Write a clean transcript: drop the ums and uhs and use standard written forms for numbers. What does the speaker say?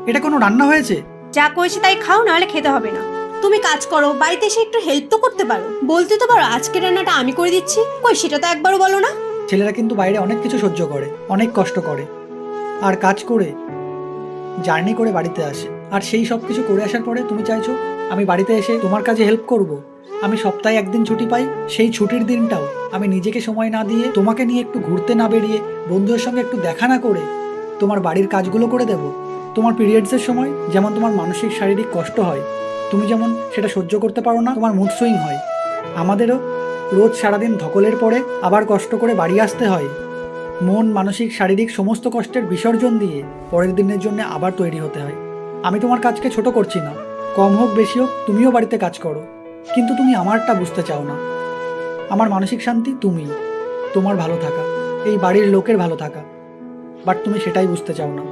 এটা কোনো রান্না হয়েছে? যা করেছি তাই খাও, নাহলে খেতে হবে না। তুমি কাজ করো, বাড়িতে এসে একটু হেল্প তো করতে পারো। বলতে তো পারো আজকের রান্নাটা আমি করে দিচ্ছি। কই, সেটা তো একবারও বলো না। ছেলেরা কিন্তু বাইরে অনেক কিছু সহ্য করে, অনেক কষ্ট করে, আর কাজ করে, জার্নি করে বাড়িতে আসে। আর সেই সব কিছু করে আসার পরে তুমি চাইছো আমি বাড়িতে এসে তোমার কাজে হেল্প করব? আমি সপ্তাহে একদিন ছুটি পাই, সেই ছুটির দিনটাও আমি নিজেকে সময় না দিয়ে, তোমাকে নিয়ে একটু ঘুরতে না বেরিয়ে, বন্ধুদের সঙ্গে একটু দেখা না করে তোমার বাড়ির কাজগুলো করে দেব? তোমার পিরিয়ডসের সময় যেমন তোমার মানসিক শারীরিক কষ্ট হয়, তুমি যেমন সেটা সহ্য করতে পারো না, তোমার মুড সুইং হয়, আমাদেরও রোজ সারাদিন ধকলের পরে আবার কষ্ট করে বাড়ি আসতে হয়, মন মানসিক শারীরিক সমস্ত কষ্টের বিসর্জন দিয়ে পরের দিনের জন্য আবার তৈরি হতে হয়। আমি তোমার কাজকে ছোট করছি না, কম হোক বেশি হোক তুমিও বাড়িতে কাজ করো, কিন্তু তুমি আমারটা বুঝতে চাও না। আমার মানসিক শান্তি তুমি, তোমার ভালো থাকা, এই বাড়ির লোকের ভালো থাকা, বাট তুমি সেটাই বুঝতে চাও না।